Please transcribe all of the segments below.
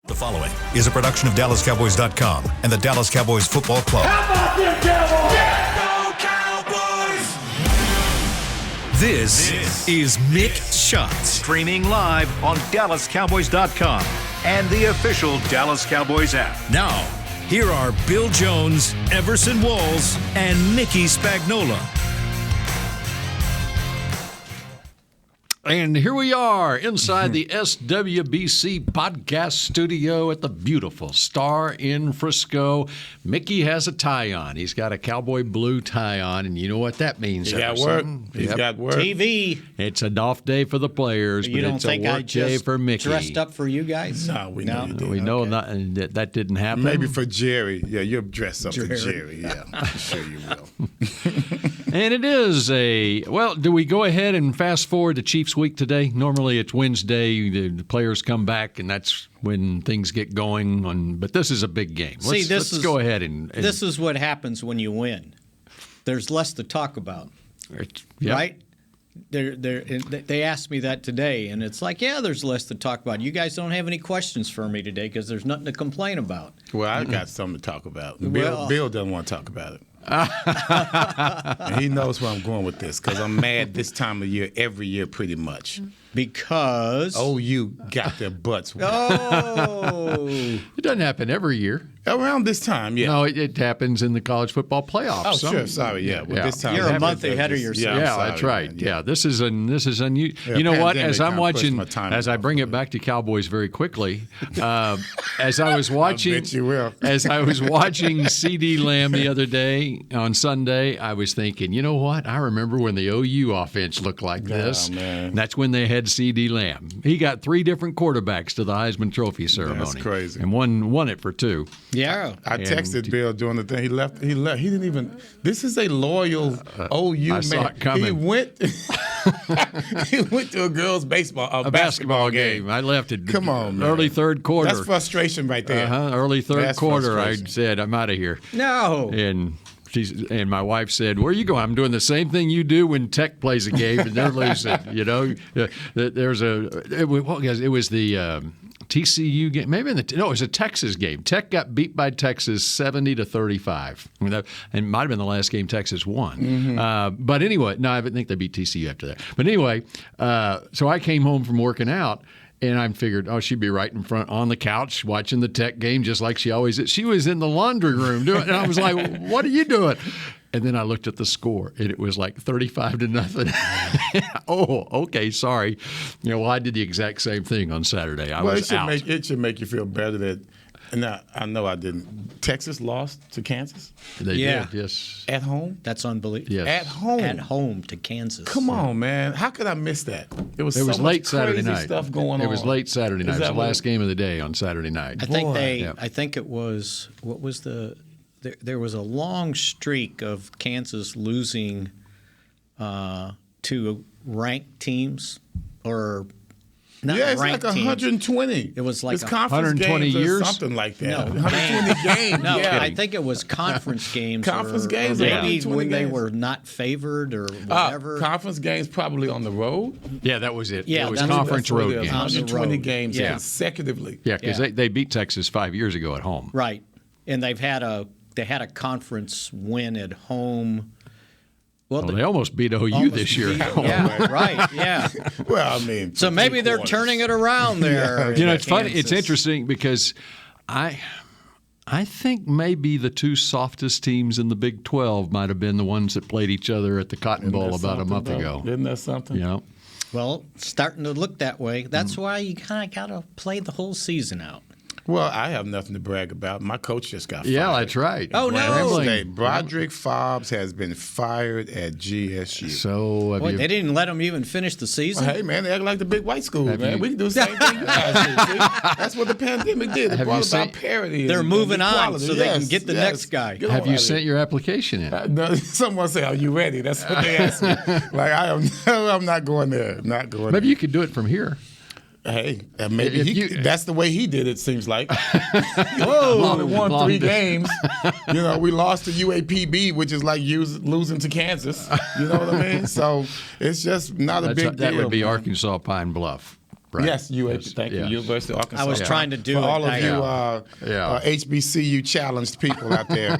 The following is a production of DallasCowboys.com and the Dallas Cowboys Football Club. How about them Cowboys? Yeah, go Cowboys! This is Mick Shots. Streaming live on DallasCowboys.com and the official Dallas Cowboys app. Now, here are Bill Jones, Everson Walls, and Mickey Spagnola. And here we are inside the SWBC podcast studio at the beautiful Star in Frisco. Mickey has a tie on. He's got a cowboy blue tie on, and you know what that means. He's got work. He's got work. TV. It's an off day for the players, You but don't it's a think work I day just for Mickey. dressed up for you guys? No, we know you did. We know Okay. that didn't happen. Maybe for Jerry. Yeah, you're dressed up for Jerry. Yeah, I'm sure you will. And it is do we go ahead and fast forward to Chiefs week today? Normally it's Wednesday, the players come back, and that's when things get going. But this is a big game. Let's go ahead and this is what happens when you win. There's less to talk about, right? They asked me that today, and it's like, yeah, there's less to talk about. You guys don't have any questions for me today because there's nothing to complain about. Well, I got something to talk about. Well, Bill doesn't want to talk about it. And he knows where I'm going with this because I'm mad this time of year every year pretty much. Because OU got their butts whooped. Oh, it doesn't happen every year. Around this time, yeah. No, it happens in the college football playoffs. Oh, sure. Sorry, yeah. Well, this time You're a month ahead of yourself. Yeah, sorry, that's right. man. Yeah, this is unusual. Yeah, You know what? pandemic As I'm kinda watching, pushed my time as I off bring a it back to Cowboys very quickly, as I was watching, I bet you will. as I was watching CeeDee Lamb the other day on Sunday, I was thinking, you know what? I remember when the OU offense looked like this. man. That's when they had CeeDee Lamb. He got 3 different quarterbacks to the Heisman Trophy ceremony. That's crazy. And won it for 2. yeah. I texted Bill during the thing. He left. He didn't even. This is a loyal OU I man. saw it coming. He went. He went to a girls' A basketball game. I left it. Come on, man. Early third quarter. That's frustration right there. Early third That's quarter, I frustration. said, I'm out of here. No. And my wife said, "Where are you going?" I'm doing the same thing you do when Tech plays a game and they're losing. You know, it was the TCU game. It was a Texas game. Tech got beat by Texas 70-35. I mean, it might have been the last game Texas won. Mm-hmm. But anyway, no, I think they beat TCU after that. But anyway, so I came home from working out. And I figured, she'd be right in front on the couch watching the Tech game just like she always is. She was in the laundry room doing it. And I was like, what are you doing? And then I looked at the score, and it was like 35-0. Oh, okay, sorry. I did the exact same thing on Saturday. I was out. It should make you feel better that. Now, I know I didn't. Texas lost to Kansas They Yeah. did, yes. at home. That's unbelievable. Yes. At home. At home to Kansas. Come on, man. How could I miss that? It was so late much Saturday crazy night. stuff going on. It was late Saturday night. It was that the last game of the day on Saturday night. I think Yep. I think it was. What was the? There was a long streak of Kansas losing to ranked teams, or not Yeah, it's like ranked teams. 120. It was like it's conference 120 games or years? something like that. No, 120 games. No, yeah. I think it was conference games. Conference or games, or yeah. maybe 120 when they games. were not favored or whatever. Conference games probably on the road. Yeah, that was it. Yeah, it was that's- conference That's what road it is. games. On the 120 road. games Yeah. consecutively. Yeah, because Yeah. they beat Texas 5 years ago at home. Right, and they had a conference win at home. Well, They almost beat OU almost this year. beat- yeah, right, yeah. Well, I mean. So for maybe they're 3/4. turning it around there. It's funny. Kansas. It's interesting because I think maybe the 2 softest teams in the Big 12 might have been the ones that played each other at the Cotton Isn't Bowl that about a something, month though? ago. Isn't that something? Yeah. Well, starting to look that way. That's why you kind of got to play the whole season out. Well, I have nothing to brag about. My coach just got fired. Yeah, that's right. Oh, no. Rambling. State. Broderick Fobbs has been fired at GSU. So have Boy, you, they didn't let them even finish the season. Well, hey, man, they act like the big white school, Have man. you- We can do the same thing you guys do. See? That's what the pandemic did. It Have brought you about seen- parity. They're and moving on equality. so they can Yes, get the yes. next guy. Get have on you out of sent here. your application in? No, someone say, "Are you ready?" That's what they asked me. Like I'm not going there. Not going. Maybe there. you could do it from here. Hey, maybe If that's the way he did it. Seems like. Whoa, we only won long 3 distance. games. We lost to UAPB, which is like losing to Kansas. You know what I mean? So it's just not a big deal. That would be man. Arkansas Pine Bluff. right? Yes, UAP. Thank you, University of Arkansas. I was trying to do For it. all of you HBCU challenged people out there.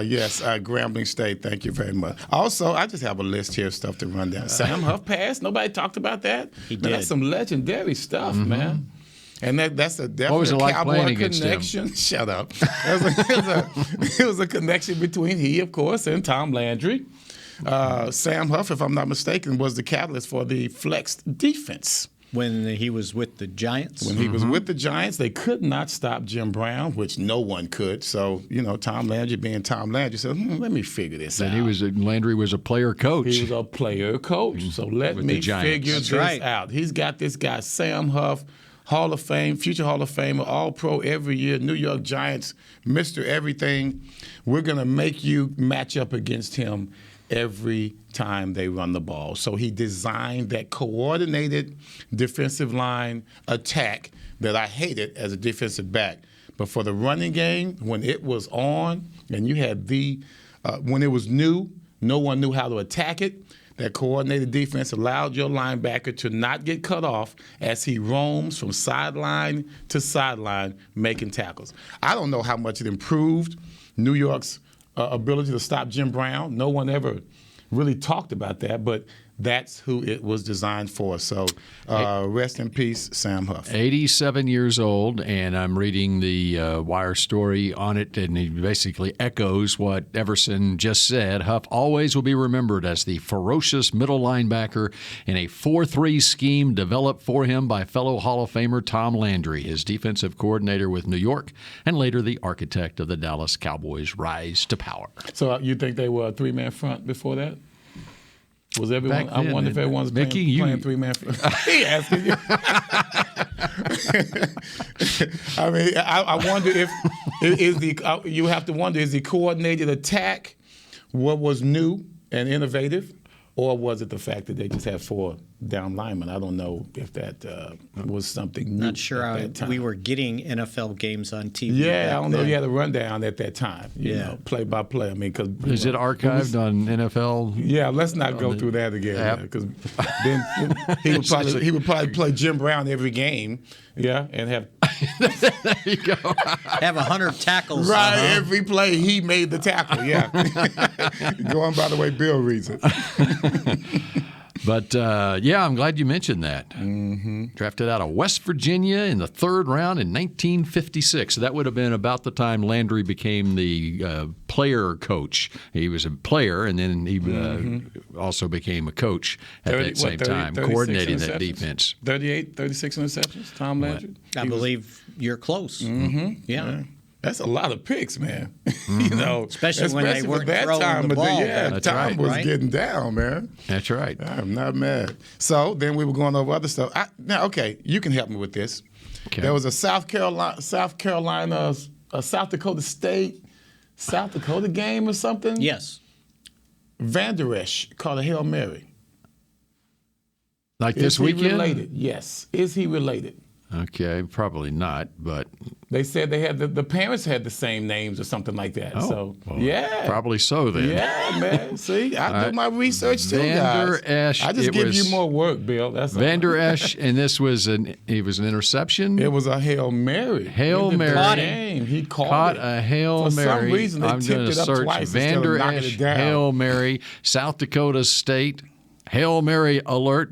Yes, Grambling State. Thank you very much. Also, I just have a list here of stuff to run down. Sam Huff passed. Nobody talked about that. He Man, did. that's some legendary stuff, man. And that's a definite What was it like Cowboy playing against connection. Shut up. It was a connection between he, of course, and Tom Landry. Sam Huff, if I'm not mistaken, was the catalyst for the flexed defense. When he was with the Giants? When he was with the Giants, they could not stop Jim Brown, which no one could. So, Tom Landry being Tom Landry said, let me figure this out. Landry was a player coach. He was a player coach. So let me figure this out. He's got this guy, Sam Huff, Hall of Fame, future Hall of Famer, All-Pro every year, New York Giants, Mr. Everything. We're going to make you match up against him every time they run the ball. So he designed that coordinated defensive line attack that I hated as a defensive back. But for the running game, when it was on and you had when it was new, no one knew how to attack it. That coordinated defense allowed your linebacker to not get cut off as he roams from sideline to sideline making tackles. I don't know how much it improved New York's ability to stop Jim Brown. No one ever really talked about that, but that's who it was designed for. So rest in peace, Sam Huff. 87 years old, and I'm reading the Wire story on it, and he basically echoes what Everson just said. Huff always will be remembered as the ferocious middle linebacker in a 4-3 scheme developed for him by fellow Hall of Famer Tom Landry, his defensive coordinator with New York, and later the architect of the Dallas Cowboys' rise to power. So you think they were a three-man front before that? Was everyone? Back then, I wonder if everyone's Mickey, playing three-man front. He asking you. I mean, I wonder if you have to wonder, is the coordinated attack what was new and innovative, or was it the fact that they just had 4 down linemen? I don't know if that was something new. Not sure at how that time. we were getting NFL games on TV. Yeah, I don't know. then. You had a rundown at that time. You know, play by play. I mean, because Is it archived on NFL? Yeah, let's not go through that again. Because then he would probably play Jim Brown every game. Yeah, and have There you go. Have 100 tackles. right every play he made the tackle. Yeah, going by the way Bill reads it. But, I'm glad you mentioned that. Drafted out of West Virginia in the 3rd round in 1956. So that would have been about the time Landry became the player coach. He was a player, and then he also became a coach at that same time, coordinating that defense. 36 interceptions, Tom Landry? I believe you're close. Yeah. That's a lot of picks, man. You know, Especially when they weren't that throwing time the of ball. Yeah, That's Tom right. was Right? getting down, man. That's right. I'm not mad. So then we were going over other stuff. Now, okay, you can help me with this. Okay. There was a South Dakota State, South Dakota game or something. Yes. Vander Esch called a Hail Mary. Like Is this he weekend? related? Yes. Is he related? Okay, probably not, but They said they had the parents had the same names or something like that. well, yeah, probably so then. Yeah, man. See, I do my research too, Vander guys. Esch, I just it give was you more work, Bill. That's all. Vander Esch, and this was an interception. It was a Hail Mary. Hail In the Mary. game, he Caught a Hail For Mary. some reason, they I'm tipped going to it up search twice instead of Vander knocking Esch it down. Hail Mary. South Dakota State Hail Mary alert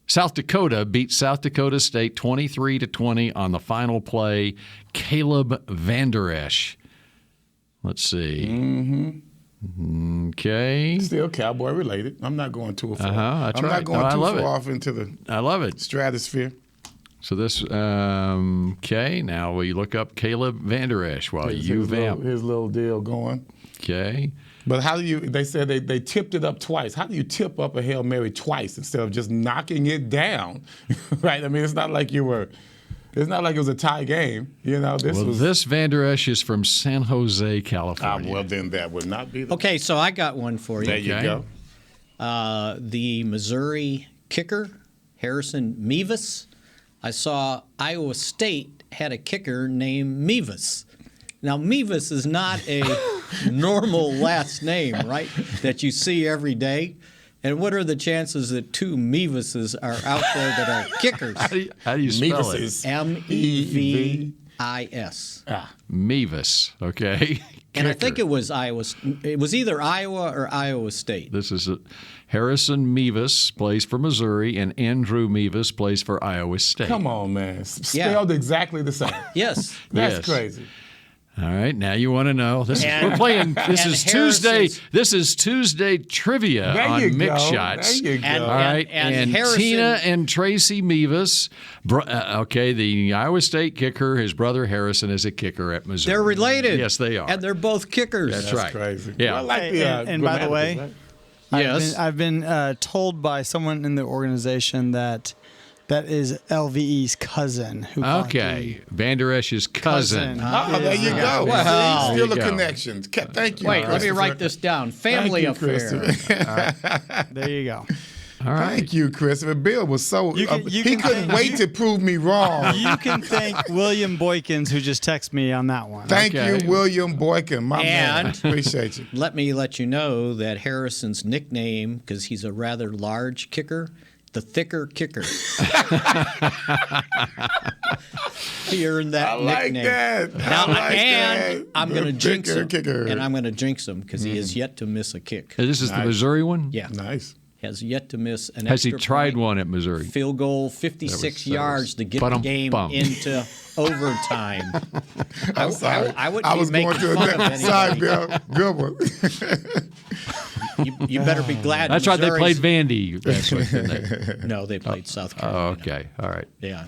South Dakota beat South Dakota State 23-20 on the final play. Caleb Vander Esch. Let's see. Okay. Still Cowboy related. I'm not going too far. That's I'm right. not going No, I too love far it. off into the I love it. stratosphere. So this, okay, now we look up Caleb Vander Esch while you vamp. His little deal going. Okay. But how do you, they said they tipped it up twice. How do you tip up a Hail Mary twice instead of just knocking it down? Right? I mean, it's not like it was a tie game. You know, this Vander Esch is from San Jose, California. well, then that would not be the Okay, so I got one for you. There you go. The Missouri kicker, Harrison Mevis. I saw Iowa State had a kicker named Mevis. Now, Mevis is not a normal last name, right, that you see every day. And what are the chances that two Mevises are out there that are kickers? How do you spell Mevises. it? Mevis. Mevis, okay. And I Kicker. think it was Iowa. It was either Iowa or Iowa State. This is Harrison Mevis plays for Missouri, and Andrew Mevis plays for Iowa State. Come on, man. Spelled exactly the same. Yes. That's Yes. crazy. All right, now you want to know. We're playing. This is Tuesday. This is Tuesday trivia There on you Mick go. Shots. There you go. And- All right, and Harrison- Tina and Tracy Mevis. Okay, the Iowa State kicker. His brother Harrison is a kicker at Missouri. They're related. Yes, they are. And they're both kickers. That's That's right. crazy. Yeah. Well, I like Hey, the, and by the way, grammaticals, right? Yes. I've been told by someone in the organization that is LVE's cousin. Who Okay, Vander Esch's cousin. Oh, there you go. Wow. See, still There a you go. connection. Thank you. Wait, let me Christopher. write this down. Family Thank you, affair. Christopher. There you go. All right. Thank you, Christopher. Bill was so You can- he you can couldn't thank- wait to prove me wrong. You can thank William Boykins, who just texted me on that one. Thank Okay. you, William Boykin, my man. And- Appreciate you. Let you know that Harrison's nickname, because he's a rather large kicker, the thicker kicker. He earned that I like nickname. that. Now, I like and that. I'm going to The jinx thicker him. kicker. And I'm going to jinx him because he has yet to miss a kick. This is the Nice. Missouri one. Yeah. Nice. Has yet to miss an Has he extra tried point, one at Missouri? field goal, 56 That was- yards to get the Ba-dum, game bum. into overtime. I'm sorry. I wouldn't I be was going making to fun a of Sorry, anybody. Bill. Good one. You better be glad. That's right. They Missouri's- played Vandy last week, didn't they? No, they played South Oh, Carolina. okay. All right. Yeah.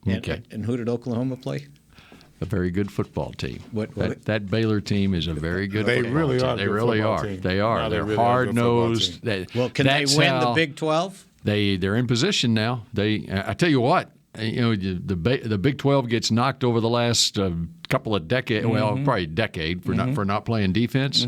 Okay. And who did Oklahoma play? A very good football team. What- That Baylor team is a very good They football really team. are a They good really football are. team. They are. No, they They're really are a good football hard-nosed. team. Well, can they That's win the how- Big 12? They're in position now. I tell you what, the Big 12 gets knocked over the last couple of decades. Well, probably a decade for not playing defense.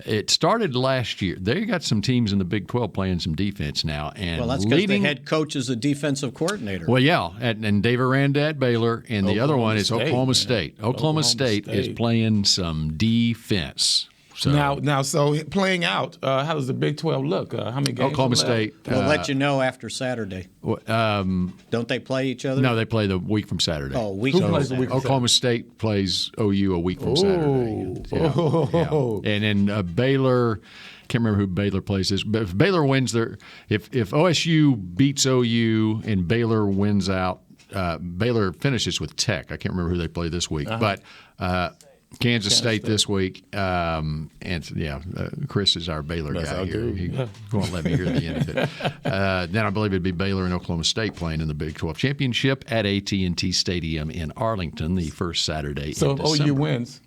It started last year. They got some teams in the Big 12 playing some defense now, and Well, that's because the head coach is a defensive coordinator. Well, yeah, and Dave Aranda at Baylor, and the other one is State, Oklahoma man. State. Oklahoma State is State. playing some defense. So Now, so playing out, how does the Big 12 look? How many games? Oklahoma left? State. We'll let you know after Saturday. Don't they play each other? No, they play the week from Saturday. Oh, week Who from plays the Saturday. week from Oklahoma State plays OU a week from Saturday. Oh. And then Baylor, can't remember who Baylor plays this, but if Baylor wins if OSU beats OU and Baylor wins out, Baylor finishes with Tech. I can't remember who they play this week, but Kansas State this week. Chris is our Baylor That's guy our here. dude. He won't let me hear the end of it. Then I believe it'd be Baylor and Oklahoma State playing in the Big 12 championship at AT&T Stadium in Arlington the first Saturday So in if OU December. wins,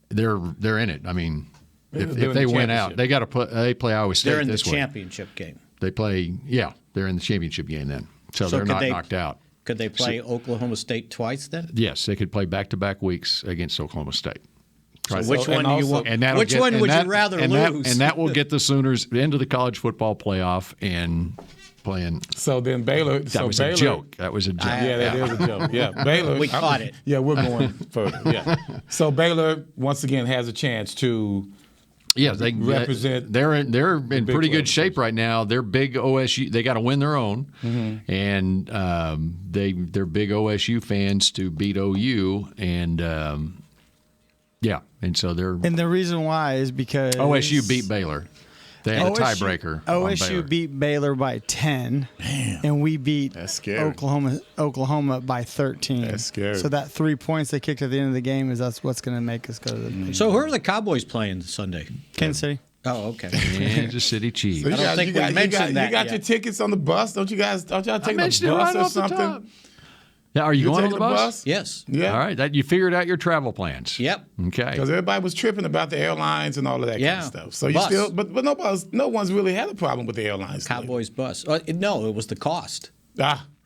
They're in it. I mean, They're if in they the win out, championship. they got to play. They play Iowa State They're in the this week. championship game. They play. Yeah, they're in the championship game then. So they're could not they- knocked out. Could they play Oklahoma State twice then? Yes, they could play back-to-back weeks against Oklahoma State. So which and one do you also- want? And that'll Which get- one and would that- you rather and lose? That will get the Sooners into the college football playoff and playing. so then Baylor. That was a joke. That was a joke. Yeah, that is a joke. Yeah, Baylor. We caught it. Yeah, we're going further. Yeah. So Baylor once again has a chance to. Yeah, they represent They're in Big pretty 12 good shape right now. They're big OSU. They got to win their own, and they're big OSU fans to beat OU, and and so they're And the reason why is because OSU beat Baylor. They had a tiebreaker. on OSU Baylor. beat Baylor by 10, and we beat That's scary. Oklahoma by 13. That's scary. So that 3 points they kicked at the end of the game that's what's going to make us go to the Big So who are the Cowboys playing Sunday? Kansas City. Oh, okay. Kansas City Chiefs. So you don't got, think you we got, mentioned you that got yet. your tickets on the bus. Don't y'all take the mentioned it bus right or off the something? top. Yeah, are you going on taking the bus? Yes. Yeah. All right, that you figured out your travel plans. Yep. Okay. Because everybody was tripping about the airlines and all of that kind Yeah. of stuff. So you Bus. still, but no one's really had a problem with the airlines. Cowboys bus. No, it was the cost.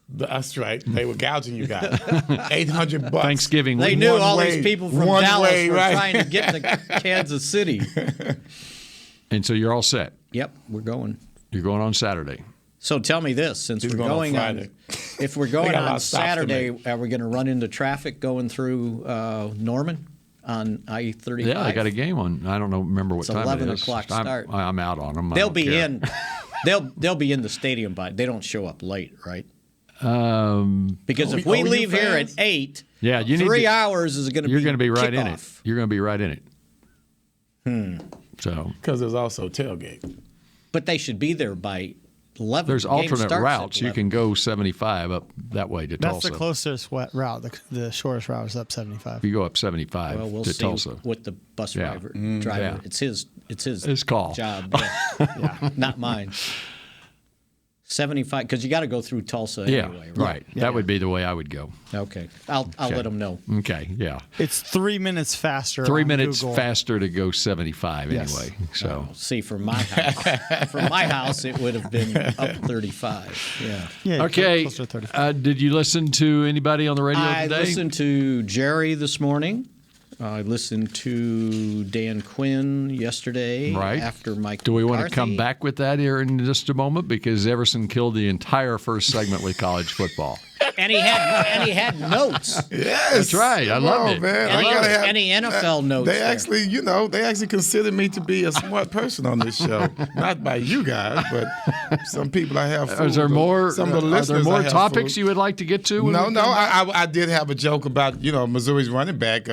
That's right. They were gouging you guys. $800. Thanksgiving They week. knew One all way- these people from one Dallas way, were right. trying to get to Kansas City. And so you're all set. Yep, we're going. You're going on Saturday. So tell me this: since He's we're going on going on, Friday. if we're They going got a lot on of stops to Saturday, make. are we going to run into traffic going through Norman? on I-35. Yeah, they got a game on. I don't know. Remember what it's time 11 it is. o'clock start. I'm out on them. They'll be in. They'll be in the stadium by. They don't show up late, right? Because if we leave here at 8, yeah, you 3 hours is going to be. You're going to be right kickoff. in it. You're going to be right in it. So because there's also tailgate. But they should be there by 11. There's The game alternate starts routes. at You 11. can go 75 up that way to That's Tulsa. the closest route. The shortest route is up 75. You go up 75 Well, we'll to see Tulsa. what the bus Yeah. driver. Yeah. It's his call. job. Yeah, not mine. 75 because you got to go through Tulsa Yeah, anyway. right. Yeah. That would be the way I would go. Okay, I'll let them know. Okay, yeah. It's 3 minutes faster. 3 on minutes Google. faster to go 75 Yes. anyway. So See, from my house, it would have been up 35. Yeah. Yeah, okay. closer to 35. Did you listen to anybody on the radio I today? listened to Jerry this morning. I listened to Dan Quinn yesterday. Right. After Mike. Do we want to McCarthy. come back with that here in just a moment? Because Everson killed the entire first segment with college football. And he had notes. Yes, That's right. I loved it. Man. Any, I gotta have, any NFL notes. They there. actually consider me to be a smart person on this show. Not by you guys, but some people I have. Is there more? Some of the Are there listeners more I have topics fooled. you would like to get to? No. I did have a joke about Missouri's running back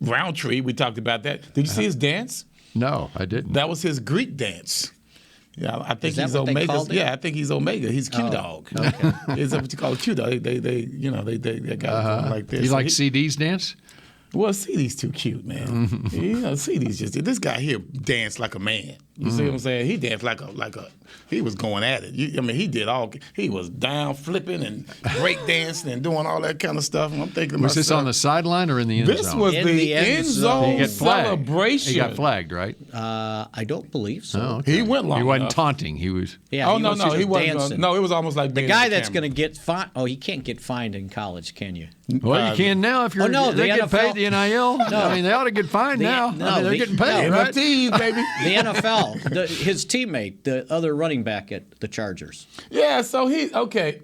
Roundtree. We talked about that. Did you see his dance? No, I didn't. That was his Greek dance. Yeah, I think Is that he's what they Omega. called it? Yeah, I think he's Omega. He's Q Dog. Okay. Is that what you call a Q Dog? They got it like this. You So like CD's dance? Well, CD's too cute, man. CD's just this guy here danced like a man. You see what I'm saying? He danced like a he was going at it. He was down flipping and break dancing and doing all that kind of stuff. And I'm thinking to Was this myself, on the sideline or in the end zone? This was In the the end end zone. zone He got flagged. celebration. He got flagged, right? I don't believe so. Oh, okay. He went long He wasn't enough. taunting. He was. Yeah, Oh he no, was no, just he wasn't. dancing. No, it was almost like The being guy in the that's camera. going to get fined. Oh, he can't get fined in college, can you? Well, you can now if you're. Oh, no, they the get paid NFL the NIL. No. I mean, they ought to get fined now. They're getting paid, no. right? NFTs, baby. The NFL, his teammate, the other running back at the Chargers. Yeah, so he okay.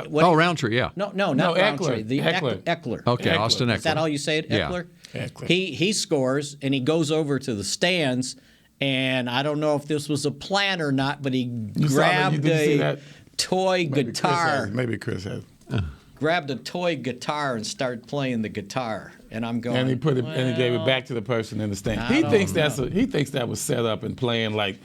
What- Roundtree, yeah. No, No, not Eckler. Roundtree. The Eckler. Eckler. Okay, Eckler. Austin Eckler. Is that how you say it, Yeah. Eckler? Eckler. He scores, and he goes over to the stands, and I don't know if this was a plan or not, but he saw that? grabbed Did you see a that? toy guitar. Maybe Chris has. Grabbed a toy guitar and started playing the guitar. And I'm going. And he put it and he gave it back to the person in the stand. He thinks that was set up and playing like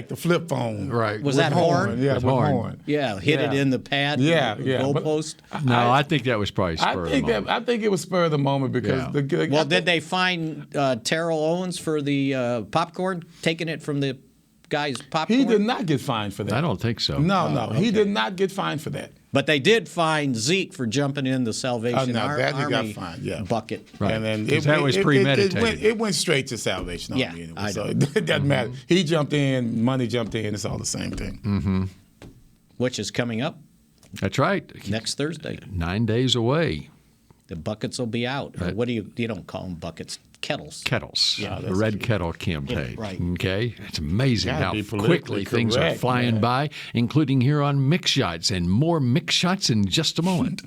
the flip phone. Right. Was With that horn? Yeah, With with horn. horn. Yeah, hit it Yeah. in the pad. Yeah, the yeah, but- goalpost. No, I think that was probably spur of the moment. I think it was spur of the moment because Yeah. Well, did they find Terrell Owens for the popcorn, taking it from the guy's popcorn? he did not get fined for that. I don't think so. No, he did not get fined for that. But they did find Zeke for jumping in the Salvation no, that he got Army fined, yeah. bucket. Right. And then 'Cause that was premeditated. It went straight to Salvation Yeah, Army anyway, I so know. it doesn't matter. He jumped in, money jumped in. It's all the same thing. Which is coming up That's right. next Thursday. 9 days away. The buckets will be out. Or Right. what do you don't call them buckets? Kettles. Kettles. Yeah, the that's red cute. kettle campaign. Yeah, right. Okay. It's amazing Gotta how be politically quickly things are correct, flying man. by, including here on Mick Shots, and more Mick Shots in just a moment.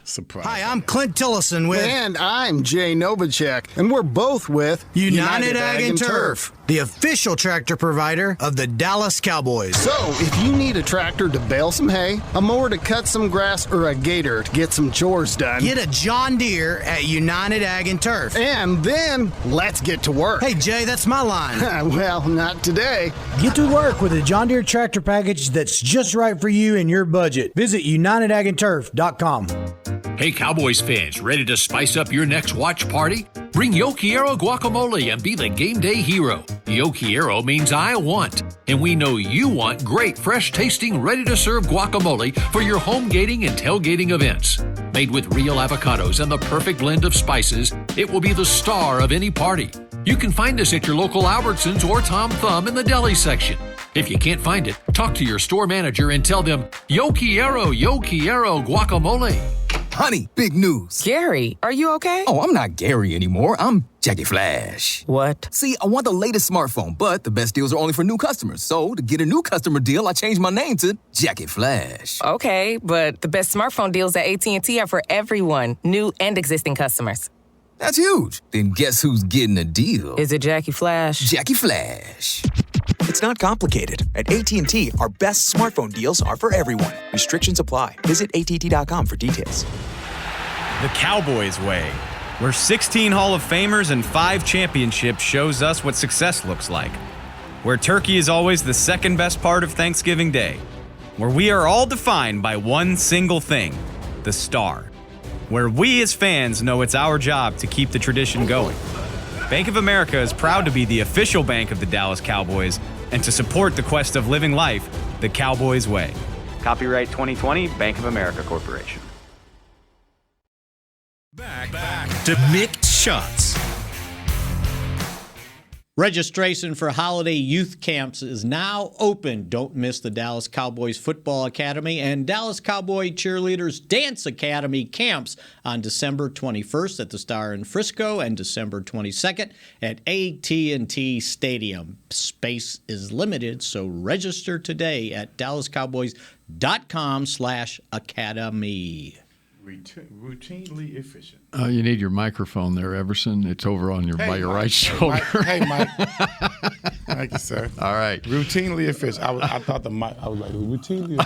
Surprise. Hi, I'm Clint Tillison with And I'm Jay Novacek, and we're both with United Ag and Turf, the official tractor provider of the Dallas Cowboys. So, if you need a tractor to bale some hay, a mower to cut some grass, or a gator to get some chores done, Get a John Deere at United Ag and Turf. and then let's get to work. Hey, Jay, that's my line. Well, not today. Get to work with a John Deere tractor package that's just right for you and your budget. Visit UnitedAgAndTurf.com. Hey, Cowboys fans, ready to spice up your next watch party? Bring Yo Quiero guacamole and be the game day hero. Yo Quiero means I want, and we know you want great, fresh-tasting, ready-to-serve guacamole for your home gating and tailgating events. Made with real avocados and the perfect blend of spices, it will be the star of any party. You can find us at your local Albertsons or Tom Thumb in the deli section. If you can't find it, talk to your store manager and tell them, Yo Quiero guacamole. Honey, big news. Gary, are you okay? Oh, I'm not Gary anymore. I'm Jackie Flash. What? See, I want the latest smartphone, but the best deals are only for new customers. So, to get a new customer deal, I changed my name to Jackie Flash. Okay, but the best smartphone deals at AT&T are for everyone, new and existing customers. That's huge. Then guess who's getting a deal? Is it Jackie Flash? Jackie Flash. It's not complicated. At AT&T, our best smartphone deals are for everyone. Restrictions apply. Visit att.com for details. The Cowboys way, where 16 Hall of Famers and 5 championships shows us what success looks like. Where turkey is always the second best part of Thanksgiving Day. Where we are all defined by one single thing, the star. Where we as fans know it's our job to keep the tradition going. Bank of America is proud to be the official bank of the Dallas Cowboys and to support the quest of living life the Cowboys way. Copyright 2020, Bank of America Corporation. Back to Mick Shots. Registration for holiday youth camps is now open. Don't miss the Dallas Cowboys Football Academy and Dallas Cowboy Cheerleaders Dance Academy camps on December 21st at the Star in Frisco and December 22nd at AT&T Stadium. Space is limited, so register today at dallascowboys.com/academy. Routinely efficient. You need your microphone there, Everson. It's over on by your right shoulder. Hey, Mike. Thank you, sir. All right. Routinely efficient. I thought the mic. I was like routinely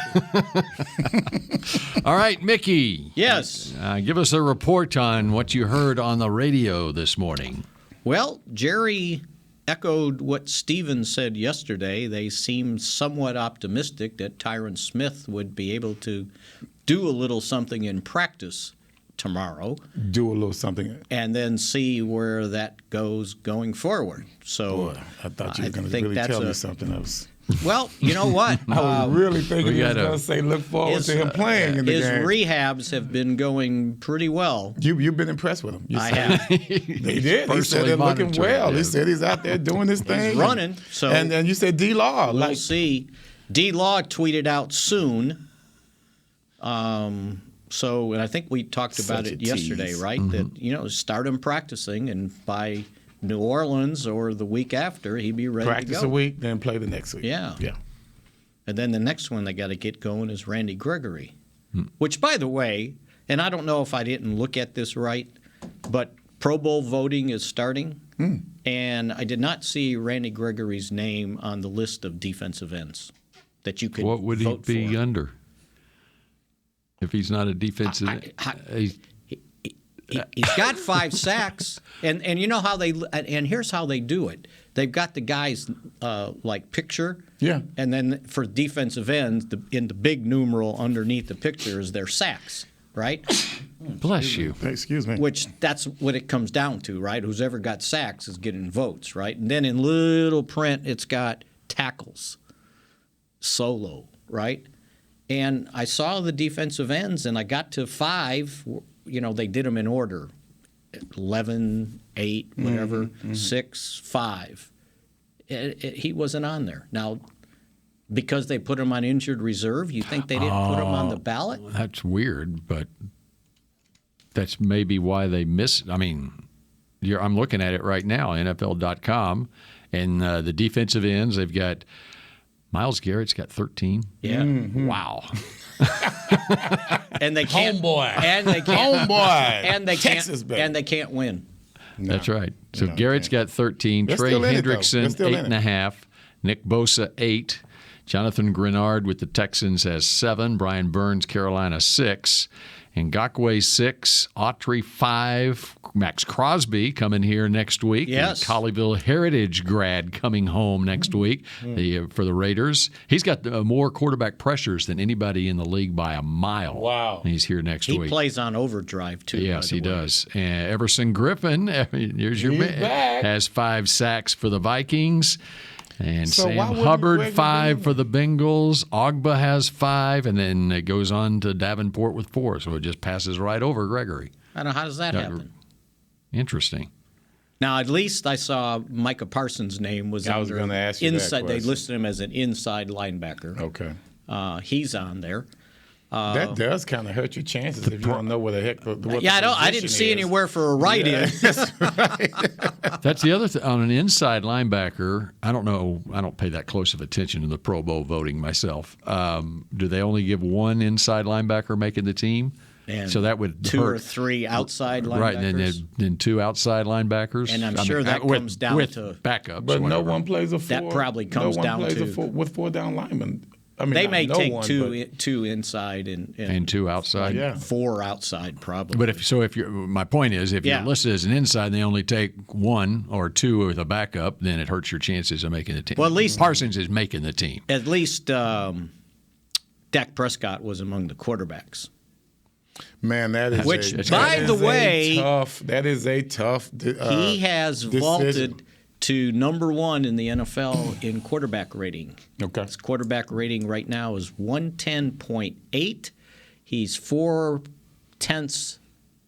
efficient. All right, Mickey. Yes. Give us a report on what you heard on the radio this morning. Well, Jerry echoed what Steven said yesterday. They seemed somewhat optimistic that Tyron Smith would be able to do a little something in practice tomorrow. Do a little something. And then see where that goes going forward. So Boy, I thought you were going to really tell me something else. Well, you know what? I was really thinking he was going to say look forward to him playing in the game. His rehabs have been going pretty well. You've been impressed with him. I have. They did. He said they're looking well. He said he's out there doing his thing. He's running. So and then you said D-Law. We'll see. D-Law tweeted out soon. So, and I think we talked about it yesterday, right? Mm-hmm. That, start him practicing, and by New Orleans or the week after, he'd be ready to go. Practice a week, then play the next week. Yeah. And then the next one they got to get going is Randy Gregory, which, by the way, and I don't know if I didn't look at this right, but Pro Bowl voting is starting, and I did not see Randy Gregory's name on the list of defensive ends that you could vote for. What would he be under? If he's not a defensive, he's got 5 sacks, and you know how and here's how they do it. They've got the guys like picture, and then for defensive ends, in the big numeral underneath the picture is their sacks, right? Bless you. Excuse me. Which that's what it comes down to, right? Who's ever got sacks is getting votes, right? And then in little print, it's got tackles, solo, right? And I saw the defensive ends, and I got to 5. They did them in order: 11, 8, whatever, 6, 5. He wasn't on there. Now, because they put him on injured reserve, you think they didn't put him on the ballot? That's weird, but that's maybe why they missed. I mean, I'm looking at it right now, NFL.com, and the defensive ends, they've got Myles Garrett's got 13. Yeah. Mm-hmm. Wow. And they can't. Homeboy. And they can't. Homeboy. And they can't. Texas, baby. And they can't win. No. That's right. So Garrett's got 13. They're Trey still in it, Hendrickson, though. They're still in 8.5. Nick Bosa, 8. Jonathan Grenard with the Texans has 7. Brian Burns, Carolina, 6. Ngakoue 6, Autry 5, Max Crosby coming here next week. Yes. Colleyville Heritage grad coming home next week for the Raiders. He's got more quarterback pressures than anybody in the league by a mile. Wow. And he's here next week. He plays on overdrive, too. Yes, he does. And Everson Griffin, here's your man, has 5 sacks for the Vikings. And so Sam Hubbard, 5 for the Bengals. Ogba has 5, and then it goes on to Davenport with 4. So it just passes right over Gregory. I don't know. How does that happen? Interesting. Now, at least I saw Micah Parsons' name was I was going to ask you inside. that They question. listed him as an inside linebacker. Okay. He's on there. That does kind of hurt your chances if you don't know where the heck what the I didn't see is. anywhere for a right end. That's right. That's the other thing. On an inside linebacker, I don't know. I don't pay that close of attention to the Pro Bowl voting myself. Do they only give one inside linebacker making the team? And so that would two hurt. or three outside linebackers. Right, and then two outside linebackers. And I'm sure that comes down to backups. But no one plays a four. That probably comes down to with 4 down linemen. I mean, they may take two inside and 2 outside. Yeah. 4 outside probably. But my point is, if you're listed as an inside, and they only take 1 or 2 with a backup, then it hurts your chances of making the team. Well, at least Parsons is making the team. At least Dak Prescott was among the quarterbacks. Man, that is tough. That is a tough. He has vaulted to number 1 in the NFL in quarterback rating. Okay. His quarterback rating right now is 110.8. He's 0.4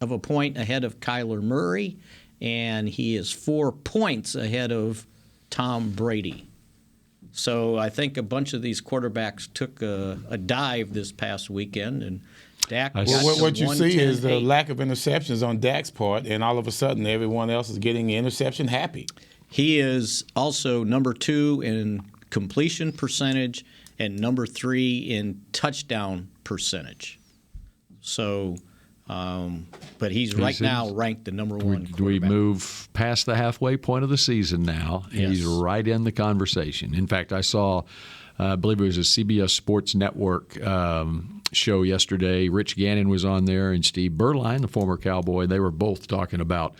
of a point ahead of Kyler Murray, and he is 4 points ahead of Tom Brady. So I think a bunch of these quarterbacks took a dive this past weekend, and Dak. What you see is the lack of interceptions on Dak's part, and all of a sudden everyone else is getting interception happy. He is also number 2 in completion percentage and number 3 in touchdown percentage. So, but he's now ranked the number 1 quarterback. We move past the halfway point of the season now, and he's right in the conversation. In fact, I saw, I believe it was a CBS Sports Network show yesterday. Rich Gannon was on there, and Steve Berline, the former Cowboy. They were both talking about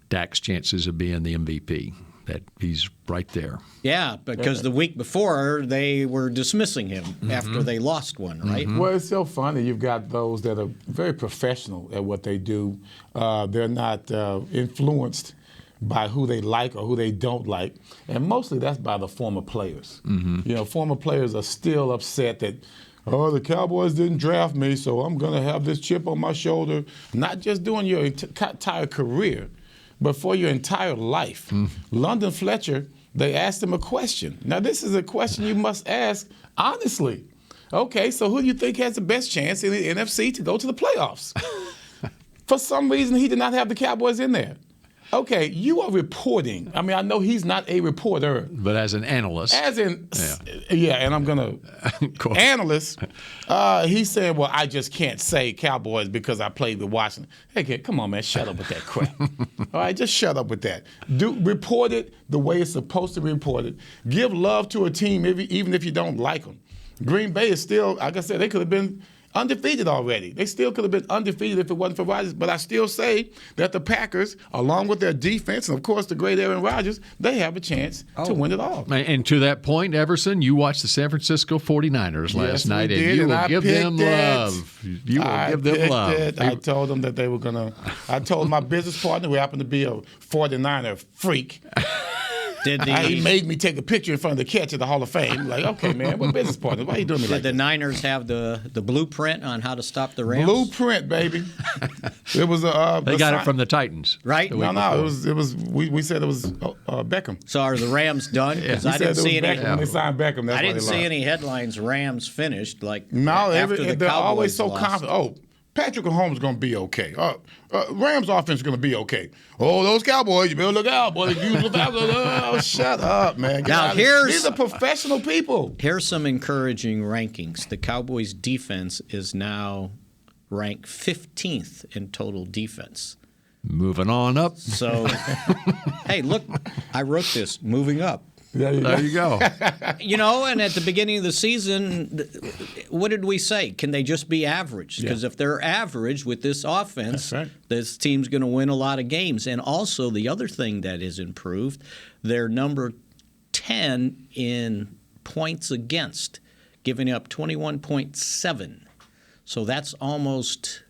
Dak's chances of being the MVP. That he's right there. Yeah, because the week before they were dismissing him after they lost one, right? Well, it's so funny. You've got those that are very professional at what they do. They're not influenced by who they like or who they don't like, and mostly that's by the former players. Former players are still upset that, the Cowboys didn't draft me, so I'm going to have this chip on my shoulder, not just doing your entire career, but for your entire life. London Fletcher, they asked him a question. Now, this is a question you must ask honestly. Okay, so who do you think has the best chance in the NFC to go to the playoffs? For some reason, he did not have the Cowboys in there. Okay, you are reporting. I mean, I know he's not a reporter. But as an analyst. And I'm going to analyst. He's saying, well, I just can't say Cowboys because I played with Washington. Hey, kid, come on, man, shut up with that crap. All right, just shut up with that. Report it the way it's supposed to be reported. Give love to a team even if you don't like them. Green Bay is still, like I said, they could have been undefeated already. They still could have been undefeated if it wasn't for Rodgers. But I still say that the Packers, along with their defense and, of course, the great Aaron Rodgers, they have a chance to win it all. And to that point, Everson, you watched the San Francisco 49ers last night, and you will give them love. You will give them love. I told them that they were going to – I told my business partner, who happened to be a 49er freak – he made me take a picture in front of the catch at the Hall of Fame. Like, okay, man, what business partner? Why are you doing me like that? Did the Niners have the blueprint on how to stop the Rams? Blueprint, baby. It was they got it from the Titans, right? No, it was. We said it was Beckham. So are the Rams done? Because I didn't see any. When they signed Beckham, that's I didn't see any headlines. Rams finished after the they're always so lost. confident. Oh, Patrick Mahomes is going to be okay. Rams offense is going to be okay. Oh, those Cowboys, you better look out, boy. Shut up, man. These are professional people. Here's some encouraging rankings. The Cowboys' defense is now ranked 15th in total defense. Moving on up. So, hey, look, I wrote this, moving up. There you go. And at the beginning of the season, what did we say? Can they just be average? Because if they're average with this offense, this team's going to win a lot of games. And also, the other thing that is improved, they're number 10 in points against, giving up 21.7. So that's almost...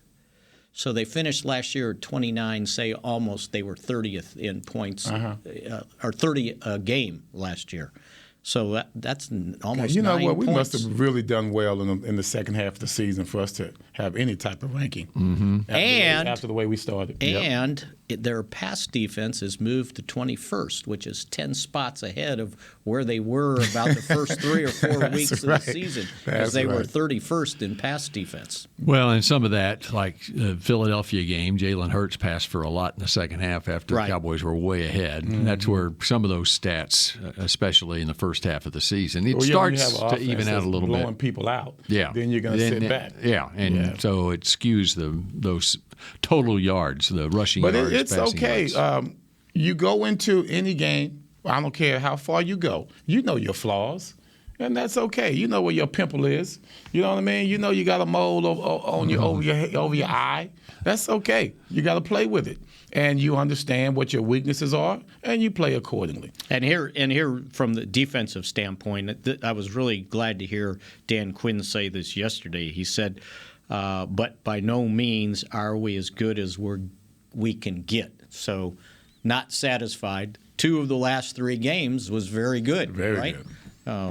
So they finished last year at 29, say almost they were 30th in points, or 30 a game last year. So that's almost 9 what? points. We must have really done well in the second half of the season for us to have any type of ranking after the way we started. And their pass defense has moved to 21st, which is 10 spots ahead of where they were about the first 3 or 4 weeks of the season, because they were 31st in pass defense. Well, and some of that, like the Philadelphia game, Jalen Hurts passed for a lot in the second half after the Cowboys were way ahead. And that's where some of those stats, especially in the first half of the season, it starts to even out a little bit. Blowing people out. Yeah. Then you're going to sit back. Yeah, and so it skews those total yards, the rushing yards. But it's okay. You go into any game, I don't care how far you go, you know your flaws, and that's okay. You know where your pimple is. You know what I mean? You know you got a mole over your eye. That's okay. You got to play with it. And you understand what your weaknesses are, and you play accordingly. And here, from the defensive standpoint, I was really glad to hear Dan Quinn say this yesterday. He said, but by no means are we as good as we can get. So not satisfied. 2 of the last 3 games was very good, very good.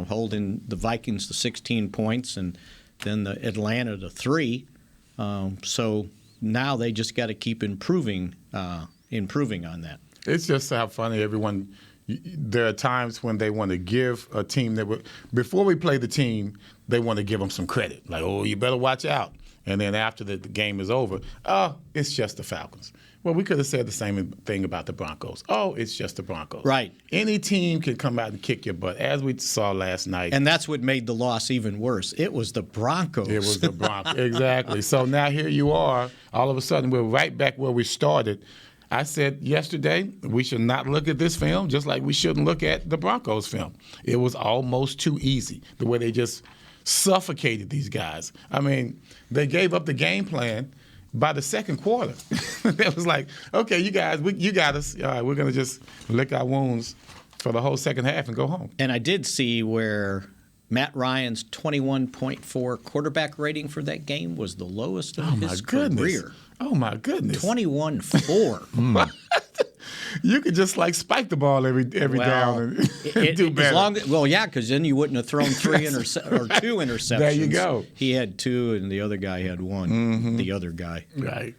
Holding the Vikings to 16 points and then the Atlanta to 3. So now they just got to keep improving on that. It's just how funny everyone. There are times when they want to give a team before we play the team, they want to give them some credit, like, oh, you better watch out. And then after the game is over, oh, it's just the Falcons. Well, we could have said the same thing about the Broncos. Oh, it's just the Broncos. Right. Any team can come out and kick your butt, as we saw last night. And that's what made the loss even worse. It was the Broncos. It was the Broncos. Exactly. So now here you are. All of a sudden, we're right back where we started. I said yesterday we should not look at this film just like we shouldn't look at the Broncos film. It was almost too easy, the way they just suffocated these guys. I mean, they gave up the game plan by the second quarter. It was like, okay, you guys, you got us. All right, we're going to just lick our wounds for the whole second half and go home. And I did see where Matt Ryan's 21.4 quarterback rating for that game was the lowest of his career. Oh, my goodness. 21-4. You could just spike the ball every down and do better. Because then you wouldn't have thrown 2 interceptions. There you go. He had 2 and the other guy had 1. Mm-hmm. The other guy. Right.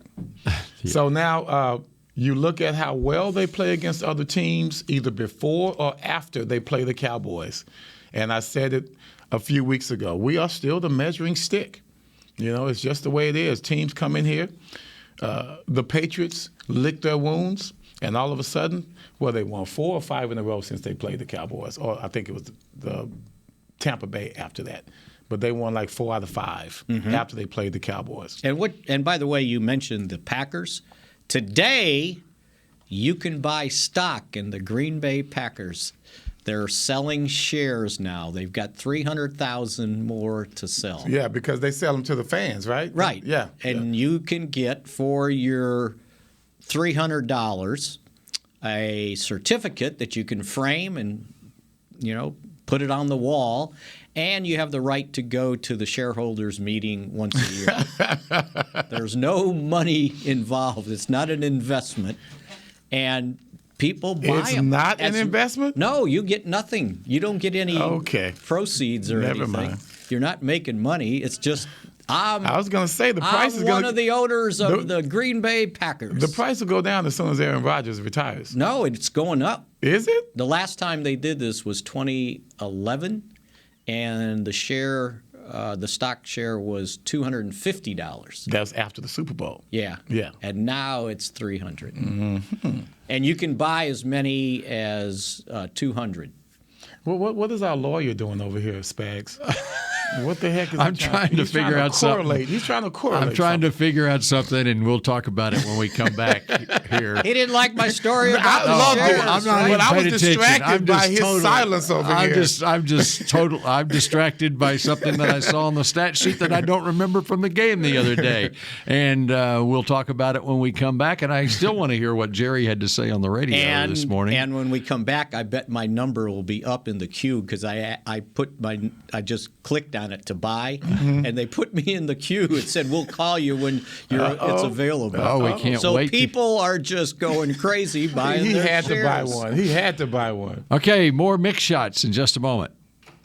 Yeah. So now you look at how well they play against other teams, either before or after they play the Cowboys. And I said it a few weeks ago. We are still the measuring stick. You know, it's just the way it is. Teams come in here. The Patriots lick their wounds. And all of a sudden, they won 4 or 5 in a row since they played the Cowboys. Or I think it was the Tampa Bay after that. But they won 4 out of 5 after they played the Cowboys. And by the way, you mentioned the Packers. Today, you can buy stock in the Green Bay Packers. They're selling shares now. They've got 300,000 more to sell. Yeah, because they sell them to the fans, right? Right. Yeah. And you can get for your $300 a certificate that you can frame and, put it on the wall, and you have the right to go to the shareholders meeting once a year. There's no money involved. It's not an investment. And people buy them. It's not an investment? No, you get nothing. You don't get any proceeds or Never anything. Mind. You're not making money. It's just I was going to say the price is going to. I'm one of the owners of the Green Bay Packers. The price will go down as soon as Aaron Rodgers retires. No, it's going up. Is it? The last time they did this was 2011, and the stock share was $250. That's after the Super Bowl. Yeah. Yeah. And now it's $300. Mm-hmm. And you can buy as many as 200. Well, what is our lawyer doing over here, Spags? What the heck is I'm trying to figure out something. He's trying to correlate. I'm trying to figure out something, and we'll talk about it when we come back here. He didn't like my story about I loved it. I'm not even I was paying distracted attention. by his silence over here. I'm distracted by something that I saw on the stat sheet that I don't remember from the game the other day. And we'll talk about it when we come back. And I still want to hear what Jerry had to say on the radio this morning. And when we come back, I bet my number will be up in the queue because I just clicked on it to buy, and they put me in the queue. It said, we'll call you when it's available. Oh, we can't so wait. So people are just going crazy buying He their had shares. to buy one. He had to buy one. Okay, more Mick shots in just a moment.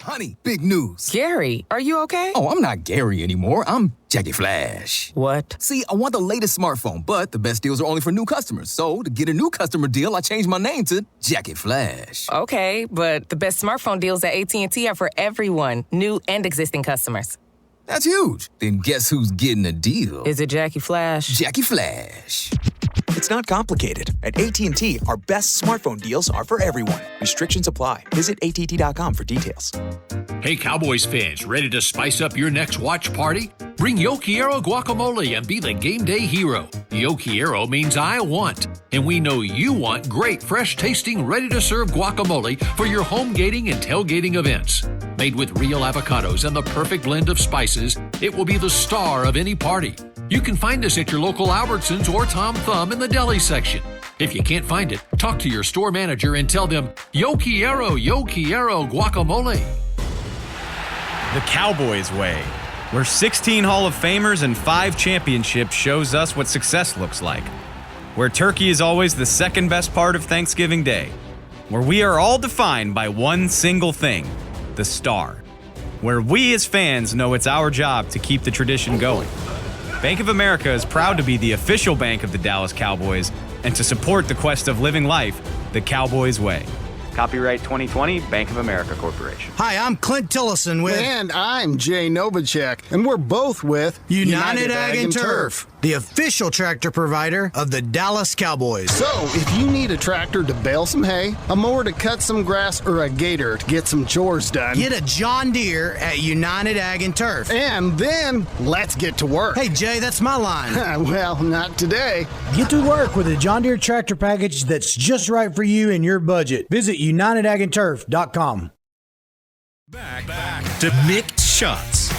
Honey, big news. Gary, are you okay? Oh, I'm not Gary anymore. I'm Jackie Flash. What? See, I want the latest smartphone, but the best deals are only for new customers. So, to get a new customer deal, I changed my name to Jackie Flash. Okay, but the best smartphone deals at AT&T are for everyone, new and existing customers. That's huge. Then guess who's getting a deal? Is it Jackie Flash? Jackie Flash. It's not complicated. At AT&T, our best smartphone deals are for everyone. Restrictions apply. Visit att.com for details. Hey, Cowboys fans, ready to spice up your next watch party? Bring Yo Quiero guacamole and be the game day hero. Yo Quiero means I want, and we know you want great, fresh-tasting, ready-to-serve guacamole for your home gating and tailgating events. Made with real avocados and the perfect blend of spices, it will be the star of any party. You can find us at your local Albertsons or Tom Thumb in the deli section. If you can't find it, talk to your store manager and tell them, Yo Quiero guacamole. The Cowboys way, where 16 Hall of Famers and 5 championships shows us what success looks like. Where turkey is always the second best part of Thanksgiving Day. Where we are all defined by one single thing, the star. Where we as fans know it's our job to keep the tradition going. Bank of America is proud to be the official bank of the Dallas Cowboys and to support the quest of living life the Cowboys way. Copyright 2020, Bank of America Corporation. Hi, I'm Clint Tillison with... And I'm Jay Novacek, and we're both with... United Ag and Turf, the official tractor provider of the Dallas Cowboys. So, if you need a tractor to bale some hay, a mower to cut some grass, or a gator to get some chores done... Get a John Deere at United Ag and Turf. And then, let's get to work. Hey, Jay, that's my line. Well, not today. Get to work with a John Deere tractor package that's just right for you and your budget. Visit UnitedAgAndTurf.com. Back to Mick Shots.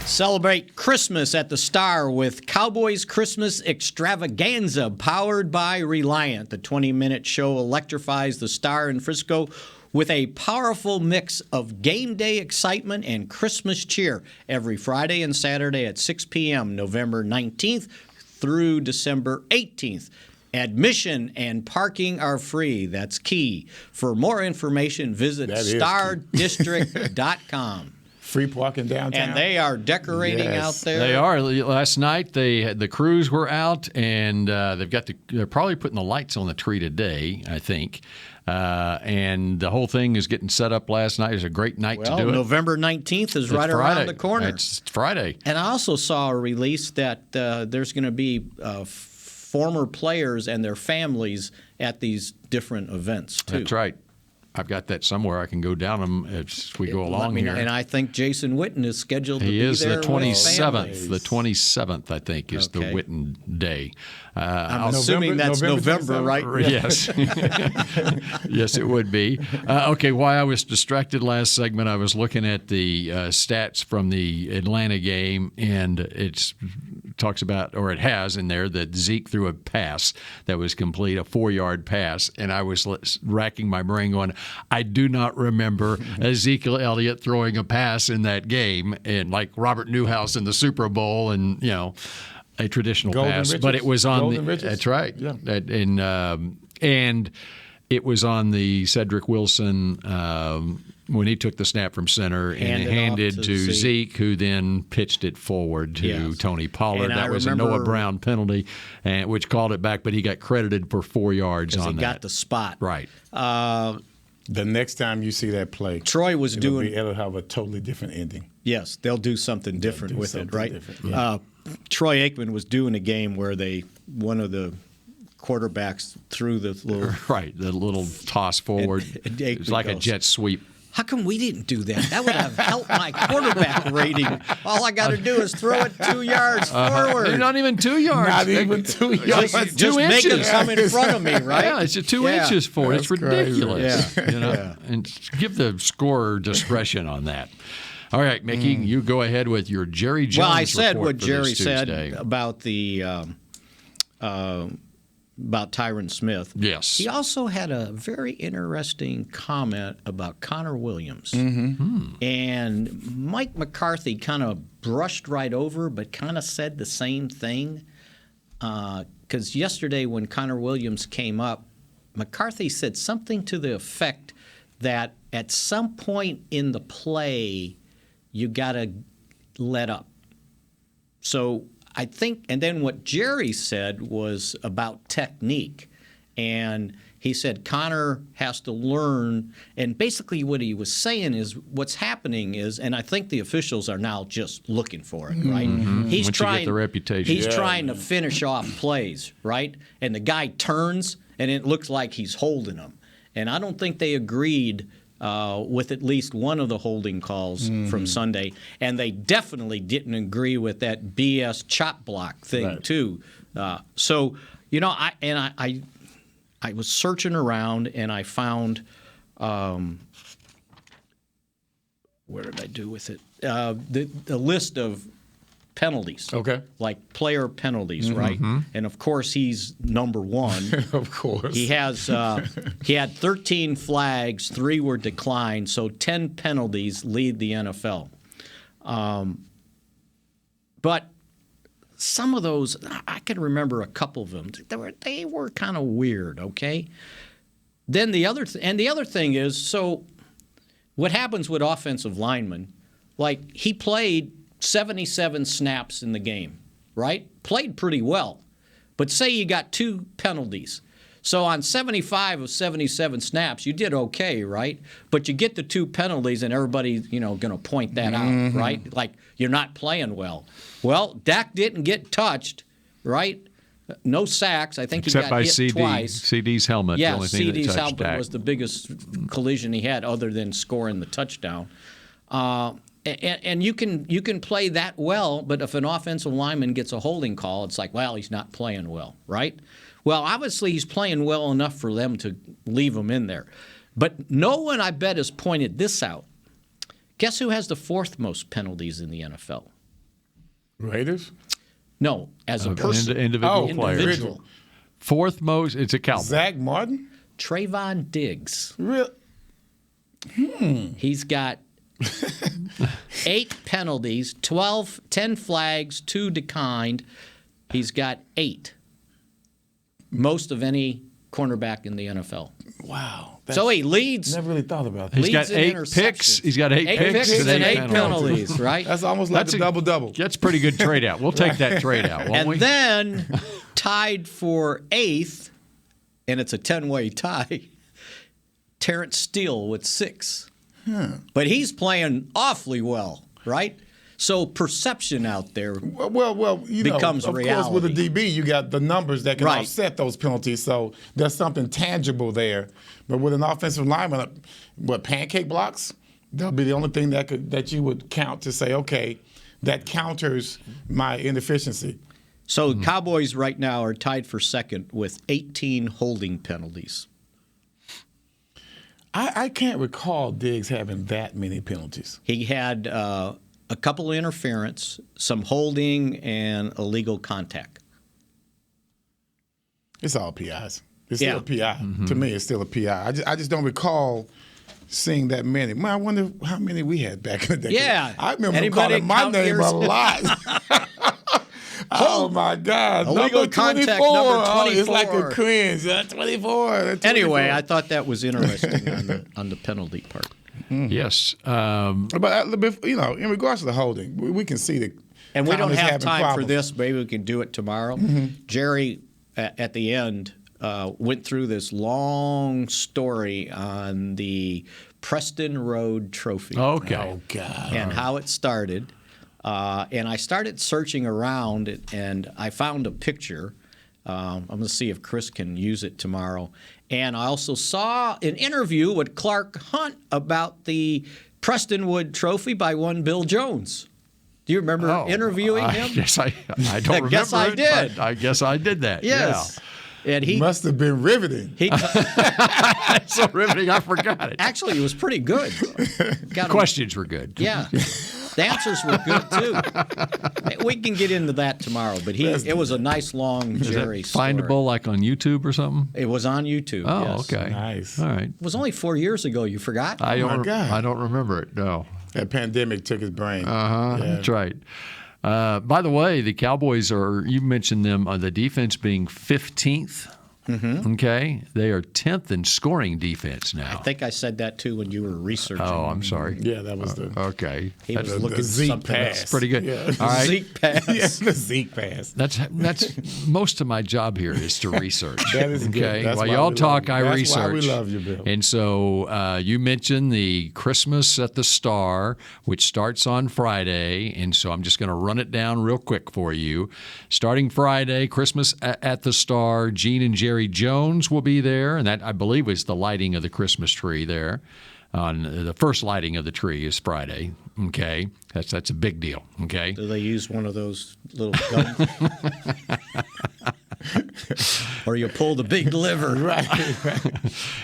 Celebrate Christmas at the Star with Cowboys Christmas Extravaganza, powered by Reliant. The 20-minute show electrifies the Star in Frisco with a powerful mix of game day excitement and Christmas cheer every Friday and Saturday at 6 p.m., November 19th through December 18th. Admission and parking are free. That's key. For more information, visit stardistrict.com. Free parking downtown. And they are decorating out there. They are. Last night, the crews were out, and they're probably putting the lights on the tree today, I think. And the whole thing is getting set up last night. It was a great night to do it. November 19th is right around the corner. It's Friday. And I also saw a release that there's going to be former players and their families at these different events, too. That's right. I've got that somewhere. I can go down them as we go along here. And I think Jason Witten is scheduled to be there. He is the 27th. The 27th, I think, is the Witten Day. I'm assuming that's November, right? Yes. Yes, it would be. Okay, while I was distracted last segment, I was looking at the stats from the Atlanta game, and it talks about, or it has in there, that Zeke threw a pass that was complete, a 4-yard pass, and I was racking my brain going, I do not remember Ezekiel Elliott throwing a pass in that game, and like Robert Newhouse in the Super Bowl, and a traditional pass. Riches. But it was on Golden the. Riches. That's right. Yeah. And it was on the Cedric Wilson when he took the snap from center and handed to Zeke, who then pitched it forward to Tony Pollard. That was a Noah Brown penalty, which called it back, but he got credited for 4 yards on that. He got the spot. Right. The next time you see that play, it'll have a totally different ending. Yes, they'll do something different with it, right? Yeah. Troy Aikman was doing a game where one of the quarterbacks threw the little toss forward. It was like a jet sweep. How come we didn't do that? That would have helped my quarterback rating. All I got to do is throw it 2 yards forward. Not even 2 yards. Not even 2 yards. Just make it come in front of me, right? Yeah, it's 2 inches forward. It's ridiculous. Yeah. And give the scorer discretion on that. All right, Mickey, you go ahead with your Jerry Jones report. Well, I said what Jerry said about the about Tyron Smith. Yes. He also had a very interesting comment about Connor Williams. Mm-hmm. And Mike McCarthy kind of brushed right over, but kind of said the same thing. Because yesterday when Connor Williams came up, McCarthy said something to the effect that at some point in the play, you got to let up. So I think, and then what Jerry said was about technique. And he said Connor has to learn, and basically what he was saying is what's happening is, and I think the officials are now just looking for it, right? He's Once trying, you get the reputation. He's trying to finish off plays, right? And the guy turns, and it looks like he's holding him. And I don't think they agreed with at least one of the holding calls from Sunday, and they definitely didn't agree with that BS chop block thing too. So, you know, I was searching around and I found, where did I do with it? The list of penalties. Okay. Like player penalties, right? And of course he's number one. Of course. He has he had 13 flags, 3 were declined, so 10 penalties lead the NFL. But some of those, I can remember a couple of them. They were kind of weird, okay? Then the other thing is, so what happens with offensive linemen, like he played 77 snaps in the game, right? Played pretty well. But say you got 2 penalties. So on 75 of 77 snaps, you did okay, right? But you get the 2 penalties, and everybody's, going to point that out, right? Like you're not playing well. Well, Dak didn't get touched, right? No sacks. I think Except he got by hit CD, twice. CD's helmet. Yeah, the only thing CD's that touched helmet Dak. was the biggest collision he had, other than scoring the touchdown. And you can play that well, but if an offensive lineman gets a holding call, it's like, well, he's not playing well, right? Well, obviously he's playing well enough for them to leave him in there. But no one, I bet, has pointed this out. Guess who has the 4th most penalties in the NFL? Raiders? No, as a person. Individual player. Individual. 4th most, it's a Cowboy. Zach Martin? Trayvon Diggs. Really? He's got 8 penalties, 10 flags, 2 declined. He's got 8. Most of any cornerback in the NFL. Wow. So he leads. Never really thought about that. He's got 8 picks. He's got 8 picks and 8 penalties, right? That's almost like a double-double. That's a pretty good trade out. We'll take that trade out, won't we? And then tied for 8th, and it's a 10-way tie, Terrence Steele with 6. But he's playing awfully well, right? So perception out there becomes of reality. Of course, with a DB, you got the numbers that can offset those penalties. So there's something tangible there. But with an offensive lineman, pancake blocks? That'll be the only thing that you would count to say, okay, that counters my inefficiency. So Cowboys right now are tied for 2nd with 18 holding penalties. I can't recall Diggs having that many penalties. He had a couple of interference, some holding, and illegal contact. It's all PIs. It's still a PI. To me, it's still a PI. I just don't recall seeing that many. Man, I wonder how many we had back in the day. Yeah. I remember calling my name a lot. Oh, my God. Illegal number 24. contact, number 24. It's like a cringe. 24. Anyway, I thought that was interesting on the penalty part. Yes. But, in regards to the holding, we can see that. And we don't have time problems for this. Maybe we can do it tomorrow. Jerry, at the end, went through this long story on the Preston Road Trophy. Okay. Oh, God. And how it started. And I started searching around, and I found a picture. I'm going to see if Chris can use it tomorrow. And I also saw an interview with Clark Hunt about the Prestonwood Trophy by one Bill Jones. Do you remember interviewing him? Yes, I don't remember. Guess I did. But I guess I did that. Yes. Yeah. And he must have been riveting. So riveting, I forgot it. Actually, it was pretty good. Questions were good. Yeah. The answers were good, too. We can get into that tomorrow, but it was a nice, long Jerry story. Findable like on YouTube or something? It was on YouTube, Oh, yes. okay. Nice. All right. It was only 4 years ago. You forgot? I don't remember it, no. That pandemic took his brain. That's right. By the way, the Cowboys you mentioned them, the defense being 15th Okay, they are 10th in scoring defense now. I think I said that too when you were researching. Oh, I'm sorry. Yeah, that was the okay. He was looking the Zeke something pass. else. Pretty good. Yeah. All right. Zeke pass. Yeah, the Zeke pass. That's most of my job here is to research. That is good. Okay. That's While why y'all we talk, love you. I That's research. why we love you, Bill. And so you mentioned the Christmas at the Star, which starts on Friday, and so I'm just going to run it down real quick for you. Starting Friday, Christmas at the Star. Gene and Jerry Jones will be there, and that I believe is the lighting of the Christmas tree there. On the first lighting of the tree is Friday. Okay, that's a big deal. Okay. Do they use one of those little guns? Or you pull the big lever. Right.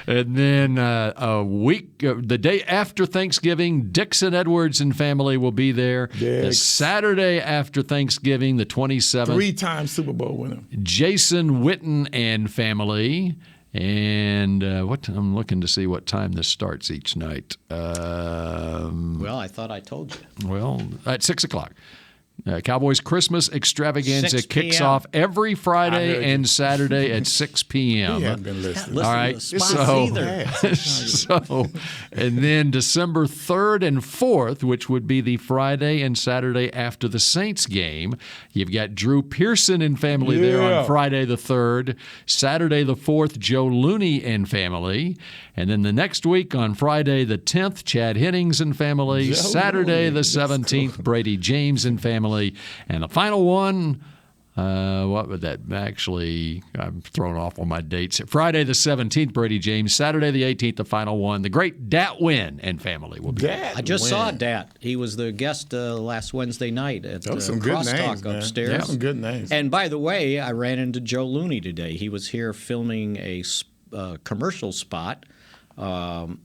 And then a week, the day after Thanksgiving, Dixon Edwards and family will be there. The Saturday after Thanksgiving, the 27th. 3-time Super Bowl winner. Jason Witten and family. And I'm looking to see what time this starts each night. Well, I thought I told you. Well, at 6 o'clock. Cowboys Christmas Extravaganza 6 kicks p.m. off every Friday and Saturday at 6 p.m. He hasn't been listening. All right. So, and then December 3rd and 4th, which would be the Friday and Saturday after the Saints game, you've got Drew Pearson and family there on Friday the 3rd. Saturday the 4th, Joe Looney and family. And then the next week on Friday the 10th, Chad Hennings and family. Joe Saturday Looney. the 17th, Brady James and family. And the final one, what would that actually, I'm thrown off on my dates. Friday the 17th, Brady James. Saturday the 18th, the final one. The great Dat Wynn and family will be there. I just saw Dat. He was the guest last Wednesday night at Crosstalk upstairs. Yeah, some good names. And by the way, I ran into Joe Looney today. He was here filming a commercial spot and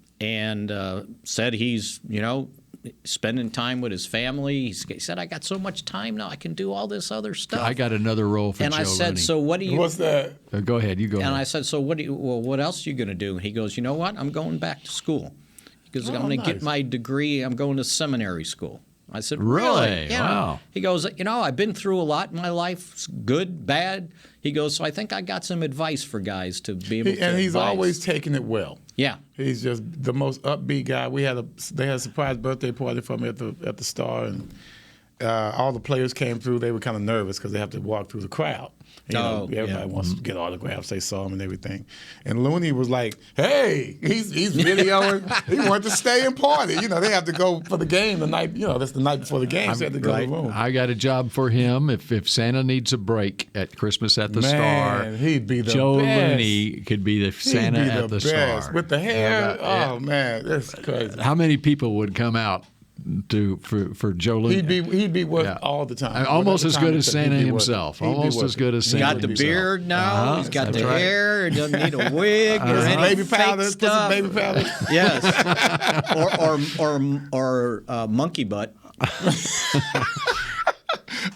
said he's, spending time with his family. He said, I got so much time now, I can do all this other stuff. I got another role for Joe Looney. And I said, so what do you... What's that? Go ahead, you go ahead. And I said, so what else are you going to do? And he goes, you know what? I'm going back to school. He goes, I'm going to get my degree. I'm going to seminary school. I said, really? Yeah. Wow. He goes, I've been through a lot in my life, good, bad. He goes, so I think I got some advice for guys to be able to And he's advise. always taking it well. Yeah. He's just the most upbeat guy. They had a surprise birthday party for me at the Star, and all the players came through. They were kind of nervous because they have to walk through the crowd. Everybody wants to get autographs. They saw him and everything. And Looney was like, hey, he's videoing. He wanted to stay and party. They have to go for the game the night, that's the night before the game, so they had to go to the room. I got a job for him. If Santa needs a break at Christmas at the Star, he'd be the Joe best. Looney could be the Santa at the Star. With the hair, man, that's crazy. How many people would come out for Joe Looney? He'd be worth all the time. Almost as good as Santa himself. Almost as good as Santa himself. He's got the beard now. He's got the right. hair. He doesn't need a wig or any baby fake powder. stuff. Put some baby powder. Yes. or monkey butt.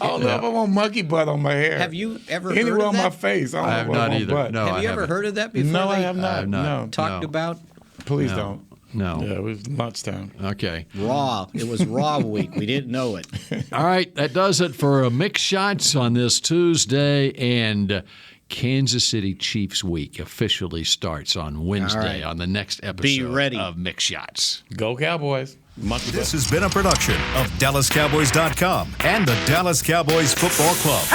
I don't know if I want monkey butt on my hair. Have you ever heard anywhere of on that? my face? I have not either. Butt. No, have you ever heard of that before? No, I have not. No. Talked about? Please don't. No. Yeah, it was lunchtime. Okay. Raw. It was Raw week. We didn't know it. All right, that does it for Mick Shots on this Tuesday, and Kansas City Chiefs week officially starts on Wednesday on the next episode of Mick Shots. Go Cowboys. This has been a production of DallasCowboys.com and the Dallas Cowboys Football Club.